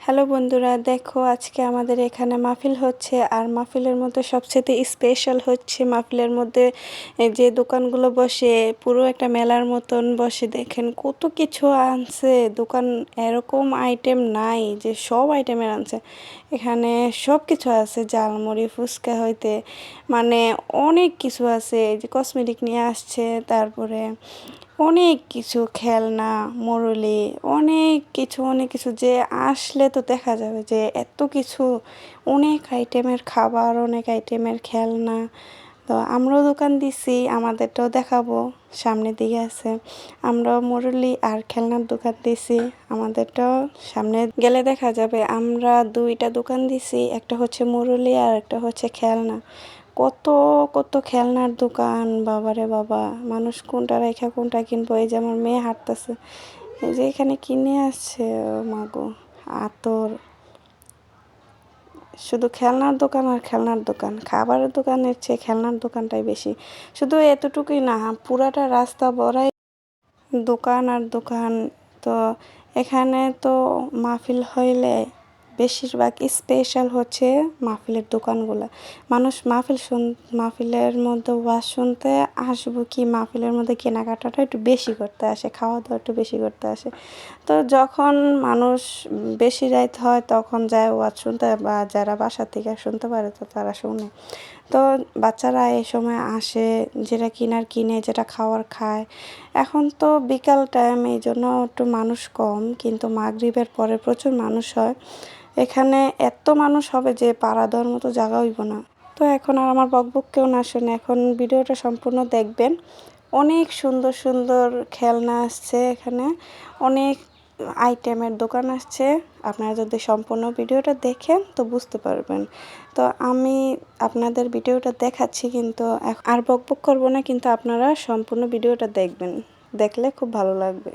Hello বন্ধুরা, দেখো আজকে আমাদের এখানে মাহফিল হচ্ছে। আর মাহফিলের মধ্যে সবচেয়ে স্পেশাল হচ্ছে মাহফিলের মধ্যে যে দোকানগুলো বসে, পুরো একটা মেলার মতন বসে। দেখেন কত কিছু আনছে দোকান, এরকম আইটেম নাই যে সব আইটেমের আনছে। এখানে সব কিছু আছে, ঝালমুড়ি ফুচকা হইতে মানে অনেক কিছু আছে। যে কসমেটিক নিয়ে আসছে, তারপরে অনেক কিছু খেলনা, মুরুলি, অনেক কিছু যে আসলে তো দেখা যাবে যে এত কিছু, অনেক আইটেমের খাবার, অনেক আইটেমের খেলনা। তো আমরাও দোকান দিছি, আমাদেরটাও দেখাবো, সামনের দিকে আছে। আমরাও মুরুলি আর খেলনার দোকান দিছি, আমাদেরটাও সামনে গেলে দেখা যাবে। আমরা দুইটা দোকান দিছি, একটা হচ্ছে মুরুলি আর একটা হচ্ছে খেলনা। কত কত খেলনার দোকান, বাবারে বাবা, মানুষ কোনটা রেখা কোনটা কিনবো। এই যে আমার মেয়ে হাঁটতেছে, এই যে এখানে কিনে আসছে, ও মাগো, আতর। শুধু খেলনার দোকান আর খেলনার দোকান, খাবারের দোকানের চেয়ে খেলনার দোকানটাই বেশি। শুধু এতটুকুই না, পুরাটা রাস্তা ভরাই দোকান আর দোকান। তো এখানে তো মাহফিল হইলে বেশিরভাগ স্পেশাল হচ্ছে মাহফিলের দোকানগুলো। মানুষ মাহফিলের মধ্যে ওয়াজ শুনতে আসবো কি, মাহফিলের মধ্যে কেনাকাটাটা একটু বেশি করতে আসে, খাওয়া দাওয়া একটু বেশি করতে আসে। তো যখন মানুষ বেশি রাইত হয় তখন যায় ওয়াজ শুনতে, বা যারা বাসা থেকে শুনতে পারে তো তারা শুনে। তো বাচ্চারা এই সময় আসে, যেটা কিনার কিনে, যেটা খাওয়ার খায়। এখন তো বিকাল টাইম, এই জন্য একটু মানুষ কম, কিন্তু মাগরিবের পরে প্রচুর মানুষ হয়। এখানে এত মানুষ হবে যে পাড়া দেওয়ার মতো জায়গা হইব না। তো এখন আর আমার বকবক কেউ না শুনে, এখন ভিডিওটা সম্পূর্ণ দেখবেন। অনেক সুন্দর সুন্দর খেলনা আসছে এখানে, অনেক আইটেমের দোকান আসছে। আপনারা যদি সম্পূর্ণ ভিডিওটা দেখেন তো বুঝতে পারবেন। তো আমি আপনাদের ভিডিওটা দেখাচ্ছি, কিন্তু আর বকবক করবো না, কিন্তু আপনারা সম্পূর্ণ ভিডিওটা দেখবেন, দেখলে খুব ভালো লাগবে।